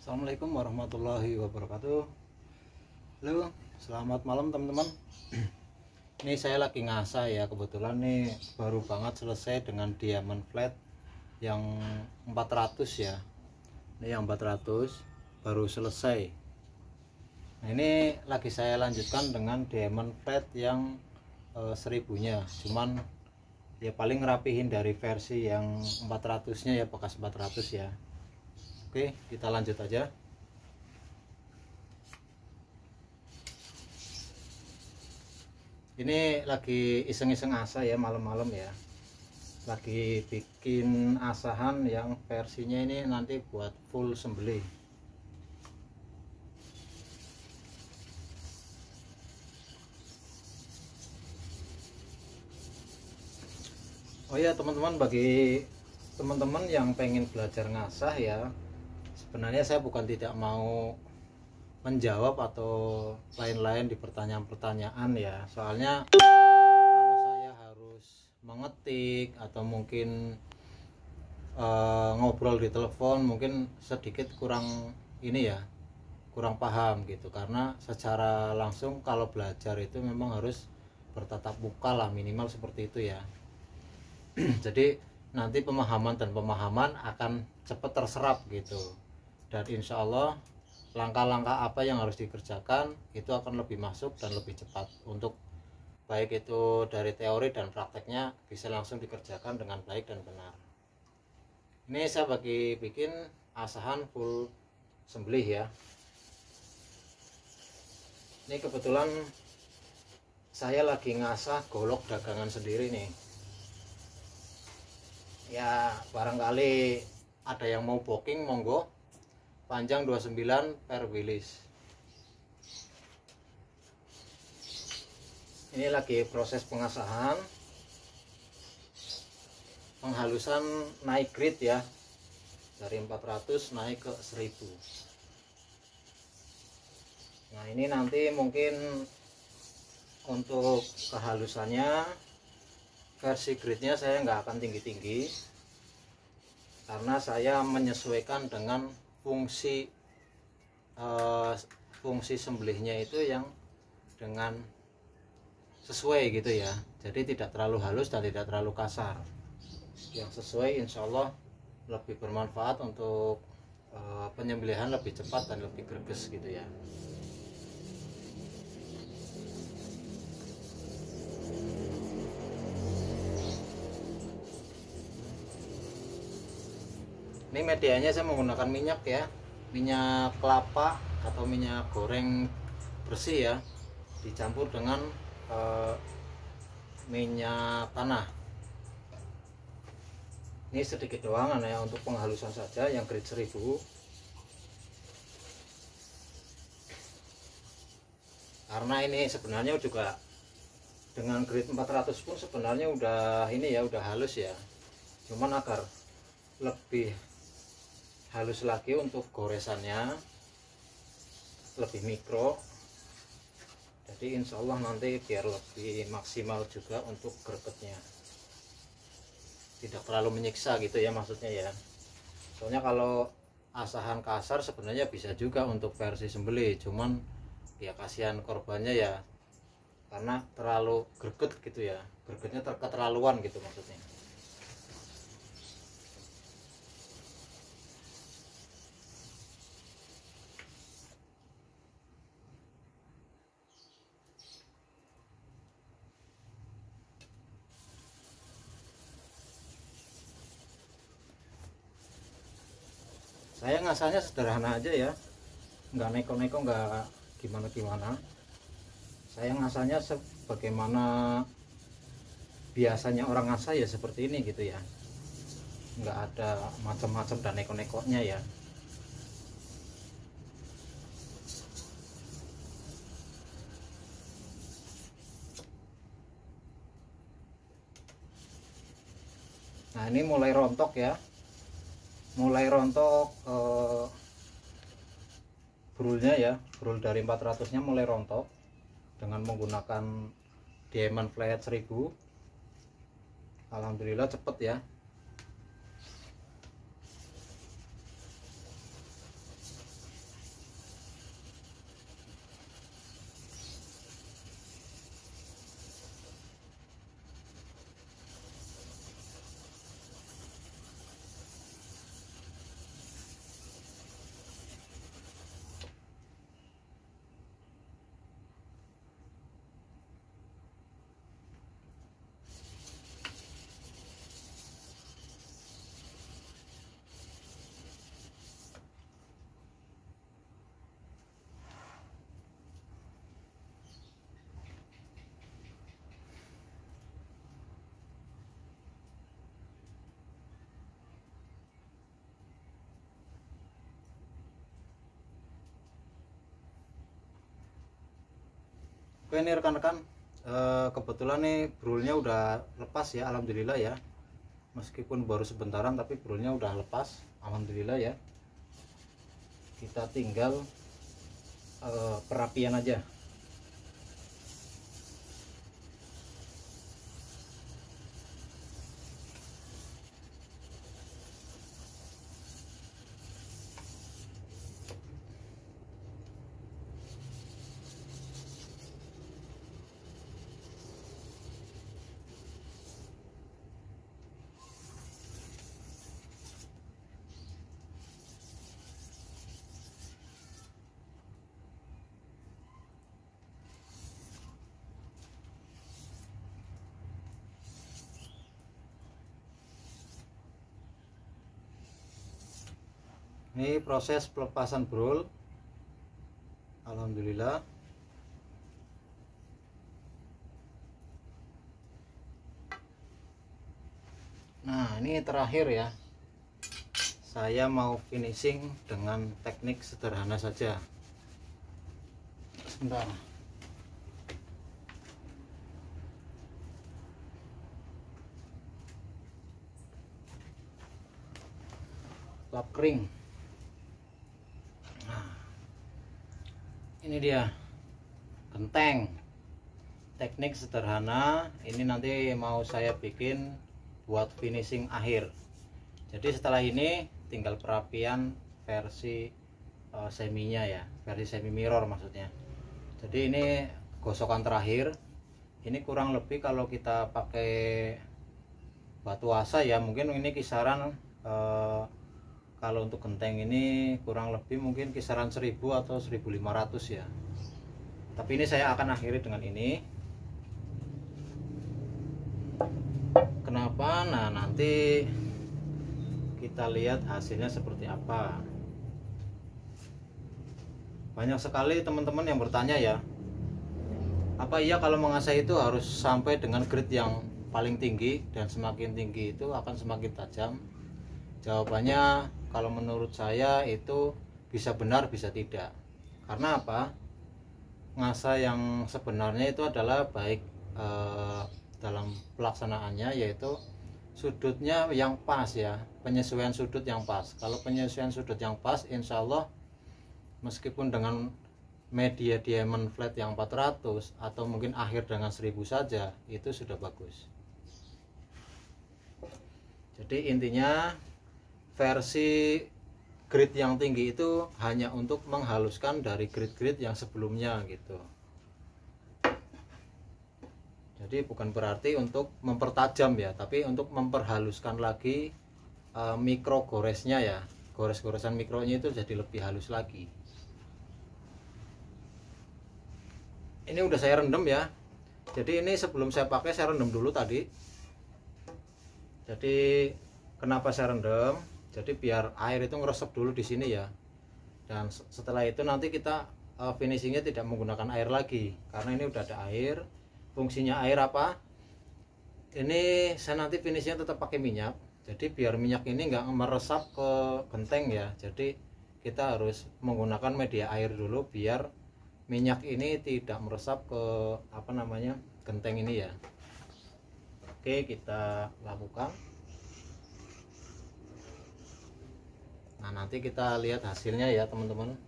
Assalamualaikum warahmatullahi wabarakatuh. Halo, selamat malam teman-teman. Ini saya lagi ngasah ya, kebetulan nih baru banget selesai dengan diamond flat yang 400 ya. Ini yang 400 baru selesai. Nah, ini lagi saya lanjutkan dengan diamond flat yang 1000-nya. Cuman ya paling rapihin dari versi yang 400-nya ya, bekas 400 ya. Oke, kita lanjut aja. Ini lagi iseng-iseng asah ya, malam-malam ya. Lagi bikin asahan yang versinya ini nanti buat full sembelih. Oh ya teman-teman, bagi teman-teman yang pengen belajar ngasah ya, sebenarnya saya bukan tidak mau menjawab atau lain-lain di pertanyaan-pertanyaan ya, soalnya kalau saya harus mengetik atau mungkin ngobrol di telepon mungkin sedikit kurang ini ya, kurang paham gitu, karena secara langsung kalau belajar itu memang harus bertatap muka lah, minimal seperti itu ya. Jadi nanti pemahaman akan cepat terserap gitu, dan insya Allah langkah-langkah apa yang harus dikerjakan itu akan lebih masuk dan lebih cepat, untuk baik itu dari teori dan prakteknya bisa langsung dikerjakan dengan baik dan benar. Ini saya bikin asahan full sembelih ya. Ini kebetulan saya lagi ngasah golok dagangan sendiri nih ya, barangkali ada yang mau booking monggo. Panjang 29 per wilis. Ini lagi proses pengasahan, penghalusan naik grade ya, dari 400 naik ke 1000. Nah ini nanti mungkin untuk kehalusannya versi grade-nya saya nggak akan tinggi-tinggi, karena saya menyesuaikan dengan fungsi sembelihnya itu yang dengan sesuai gitu ya. Jadi tidak terlalu halus dan tidak terlalu kasar, yang sesuai insya Allah lebih bermanfaat untuk penyembelihan lebih cepat dan lebih greges gitu ya. Ini medianya saya menggunakan minyak ya, minyak kelapa atau minyak goreng bersih ya, dicampur dengan minyak tanah. Ini sedikit doang ya untuk penghalusan saja, yang grade 1000. Karena ini sebenarnya juga dengan grade 400 pun sebenarnya udah ini ya, udah halus ya. Cuman agar lebih halus lagi untuk goresannya, lebih mikro, jadi insya Allah nanti biar lebih maksimal juga untuk gregetnya, tidak terlalu menyiksa gitu ya maksudnya ya. Soalnya kalau asahan kasar sebenarnya bisa juga untuk versi sembelih, cuman ya kasihan korbannya ya, karena terlalu greget gitu ya, gregetnya keterlaluan gitu maksudnya. Saya ngasahnya sederhana aja ya, nggak neko-neko, nggak gimana-gimana. Saya ngasahnya sebagaimana biasanya orang ngasah ya, seperti ini gitu ya, nggak ada macam-macam dan neko-nekonya ya. Nah ini mulai rontok ya, mulai rontok brulnya ya, brul dari 400 nya mulai rontok dengan menggunakan diamond flat 1000. Alhamdulillah cepet ya. Oke ini rekan-rekan, kebetulan nih brulnya udah lepas ya, alhamdulillah ya. Meskipun baru sebentaran tapi brulnya udah lepas, alhamdulillah ya. Kita tinggal perapian aja. Ini proses pelepasan brol, alhamdulillah. Nah ini terakhir ya, saya mau finishing dengan teknik sederhana saja. Sebentar. Lap kering. Nah, ini dia genteng, teknik sederhana. Ini nanti mau saya bikin buat finishing akhir. Jadi setelah ini tinggal perapian versi seminya ya, versi semi mirror maksudnya. Jadi ini gosokan terakhir. Ini kurang lebih kalau kita pakai batu asa ya, mungkin ini kisaran kalau untuk genteng ini kurang lebih mungkin kisaran 1000 atau 1500 ya. Tapi ini saya akan akhiri dengan ini. Kenapa? Nah nanti kita lihat hasilnya seperti apa. Banyak sekali teman-teman yang bertanya ya, apa iya kalau mengasah itu harus sampai dengan grade yang paling tinggi, dan semakin tinggi itu akan semakin tajam? Jawabannya kalau menurut saya itu bisa benar bisa tidak. Karena apa? Ngasah yang sebenarnya itu adalah baik dalam pelaksanaannya, yaitu sudutnya yang pas ya, penyesuaian sudut yang pas. Kalau penyesuaian sudut yang pas, insya Allah meskipun dengan media diamond flat yang 400 atau mungkin akhir dengan 1000 saja, itu sudah bagus. Jadi intinya versi grid yang tinggi itu hanya untuk menghaluskan dari grid-grid yang sebelumnya gitu. Jadi bukan berarti untuk mempertajam ya, tapi untuk memperhaluskan lagi mikro goresnya ya. Gores-goresan mikronya itu jadi lebih halus lagi. Ini udah saya rendam ya. Jadi ini sebelum saya pakai saya rendam dulu tadi. Jadi kenapa saya rendam? Jadi biar air itu ngeresep dulu di sini ya. Dan setelah itu nanti kita finishingnya tidak menggunakan air lagi, karena ini udah ada air. Fungsinya air apa? Ini saya nanti finishingnya tetap pakai minyak. Jadi biar minyak ini nggak meresap ke genteng ya. Jadi kita harus menggunakan media air dulu biar minyak ini tidak meresap ke apa namanya genteng ini ya. Oke, kita lakukan. Nah nanti kita lihat hasilnya ya teman-teman.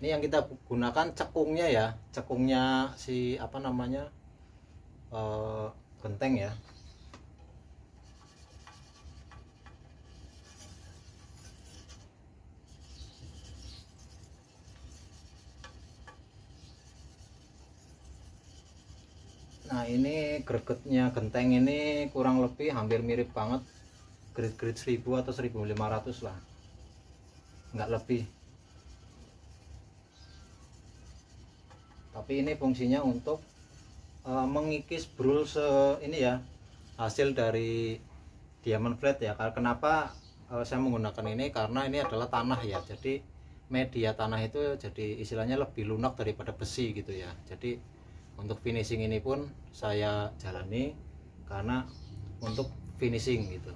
Ini yang kita gunakan cekungnya ya, cekungnya si apa namanya genteng ya. Nah ini gregetnya genteng ini kurang lebih hampir mirip banget grid-grid 1000 atau 1500 lah, nggak lebih. Tapi ini fungsinya untuk mengikis brul ini ya, hasil dari diamond flat ya. Kenapa saya menggunakan ini? Karena ini adalah tanah ya, jadi media tanah itu jadi istilahnya lebih lunak daripada besi gitu ya. Jadi untuk finishing ini pun saya jalani karena untuk finishing gitu.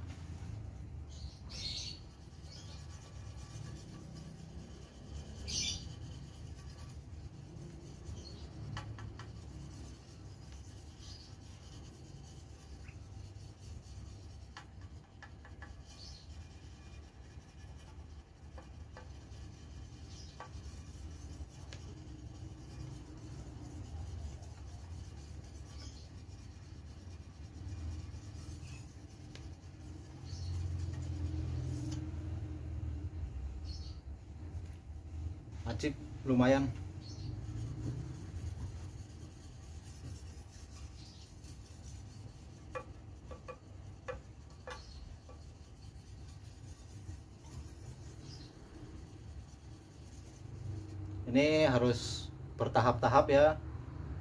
ajib lumayan. Ini harus bertahap-tahap ya,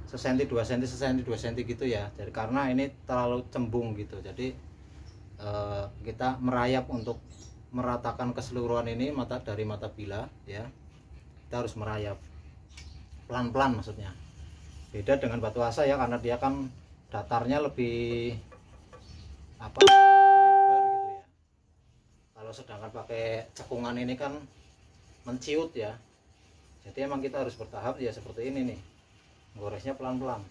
sesenti 2 cm sesenti 2 cm gitu ya. Jadi karena ini terlalu cembung gitu, jadi kita merayap untuk meratakan keseluruhan ini dari mata bilah ya. Kita harus merayap pelan-pelan maksudnya. Beda dengan batu asa ya, karena dia kan datarnya lebih apa, lebih lebar gitu ya. Kalau sedangkan pakai cekungan ini kan menciut ya. Jadi emang kita harus bertahap ya, seperti ini nih, goresnya pelan-pelan.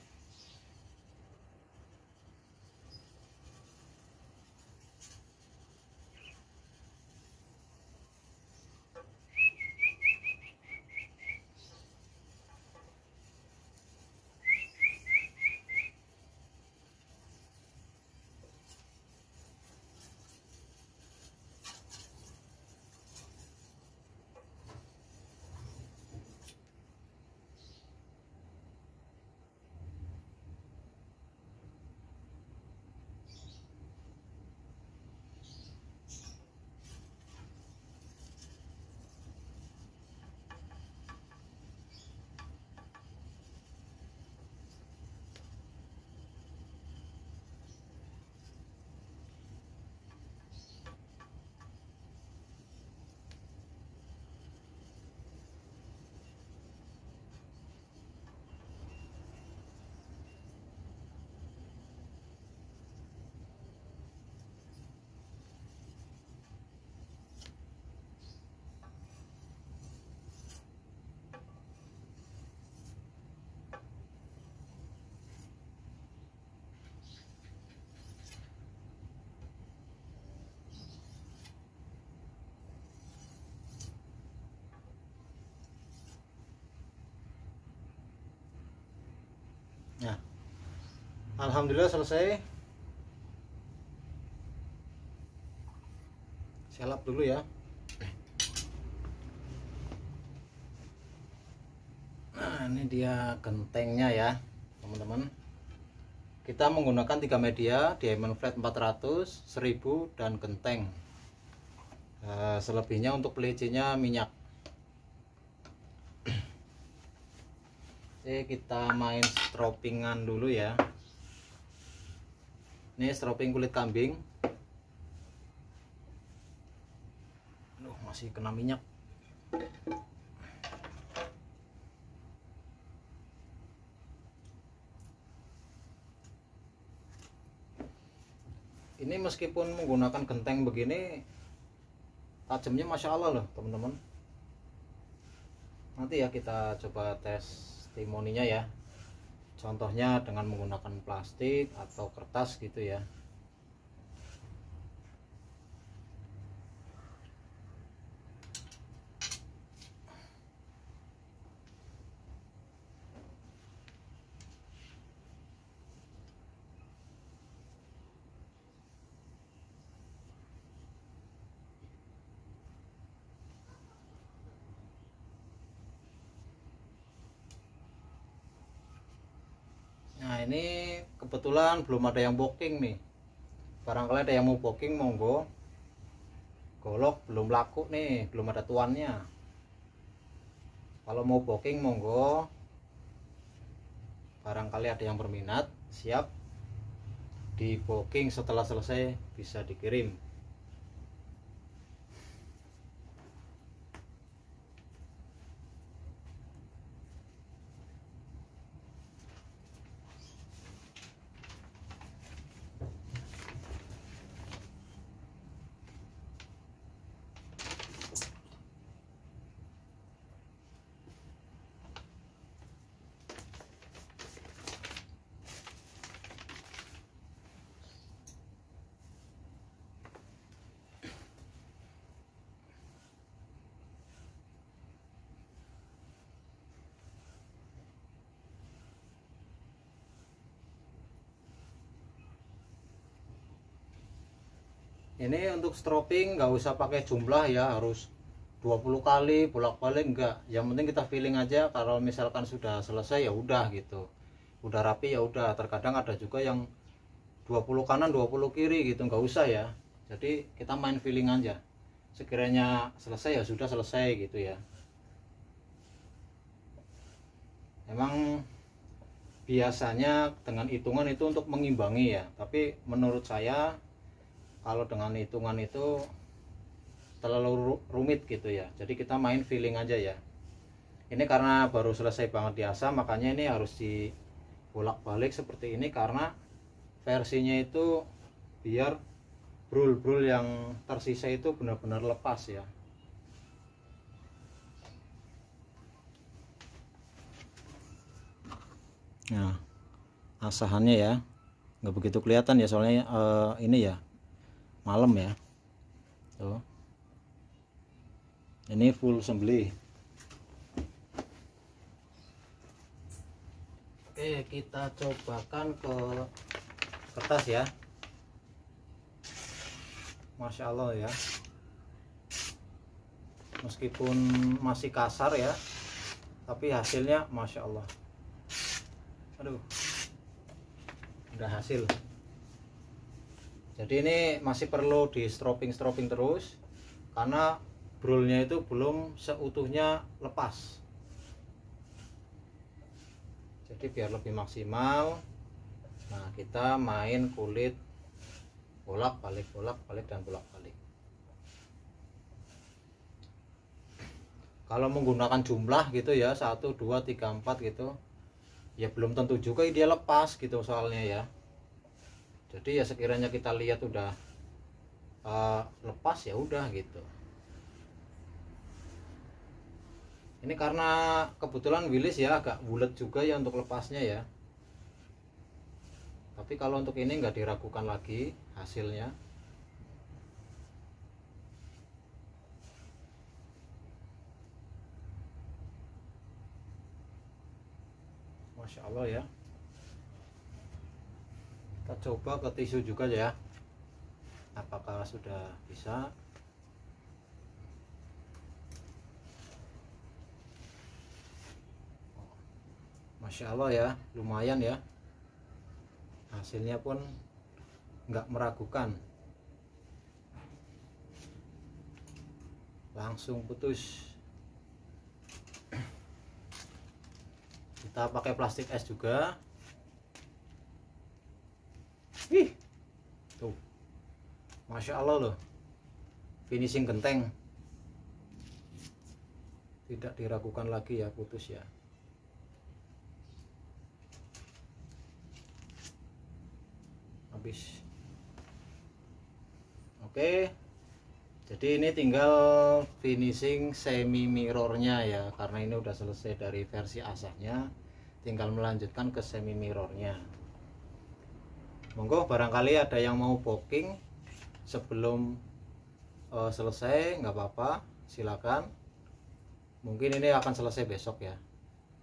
Nah, alhamdulillah selesai. Saya lap dulu ya. Nah, ini dia gentengnya ya teman-teman. Kita menggunakan 3 media, diamond flat 400, 1000 dan genteng. Selebihnya untuk pelicinya minyak. Oke, kita main stroppingan dulu ya. Ini stropping kulit kambing. Aduh, masih kena minyak. Ini meskipun menggunakan genteng begini, tajamnya masya Allah loh teman-teman. Nanti ya kita coba tes testimoninya ya, contohnya dengan menggunakan plastik atau kertas gitu ya. Nah, ini kebetulan belum ada yang booking nih. Barangkali ada yang mau booking, monggo. Golok belum laku nih, belum ada tuannya. Kalau mau booking monggo. Barangkali ada yang berminat, siap di booking, setelah selesai bisa dikirim. Ini untuk stropping nggak usah pakai jumlah ya, harus 20 kali bolak-balik enggak, yang penting kita feeling aja. Kalau misalkan sudah selesai ya udah gitu, udah rapi ya udah. Terkadang ada juga yang 20 kanan 20 kiri gitu, nggak usah ya. Jadi kita main feeling aja, sekiranya selesai ya sudah selesai gitu ya. Emang biasanya dengan hitungan itu untuk mengimbangi ya, tapi menurut saya kalau dengan hitungan itu terlalu rumit gitu ya. Jadi kita main feeling aja ya. Ini karena baru selesai banget diasah, makanya ini harus dibolak-balik seperti ini, karena versinya itu biar brul-brul yang tersisa itu benar-benar lepas ya. Nah, asahannya ya nggak begitu kelihatan ya, soalnya ini ya malam ya. Tuh, ini full sembelih. Oke, kita cobakan ke kertas ya. Masya Allah ya, meskipun masih kasar ya, tapi hasilnya Masya Allah. Aduh, udah hasil. Jadi ini masih perlu di stropping terus, karena brulnya itu belum seutuhnya lepas. Jadi biar lebih maksimal, nah kita main kulit bolak-balik dan bolak-balik. Kalau menggunakan jumlah gitu ya, 1, 2, 3, 4 gitu, ya belum tentu juga dia lepas gitu soalnya ya. Jadi ya sekiranya kita lihat udah lepas ya udah gitu. Ini karena kebetulan Willis ya agak bulat juga ya untuk lepasnya ya. Tapi kalau untuk ini nggak diragukan lagi hasilnya. Masya Allah ya. Kita coba ke tisu juga ya, apakah sudah bisa. Masya Allah ya, lumayan ya, hasilnya pun nggak meragukan, langsung putus. Kita pakai plastik es juga. Ih, tuh, Masya Allah loh, finishing genteng, tidak diragukan lagi ya, putus ya. Habis. Oke, jadi ini tinggal finishing semi mirrornya ya, karena ini udah selesai dari versi asahnya, tinggal melanjutkan ke semi mirrornya. Monggo barangkali ada yang mau booking sebelum selesai, nggak apa-apa, silakan. Mungkin ini akan selesai besok ya.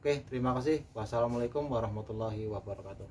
Oke, terima kasih. Wassalamualaikum warahmatullahi wabarakatuh.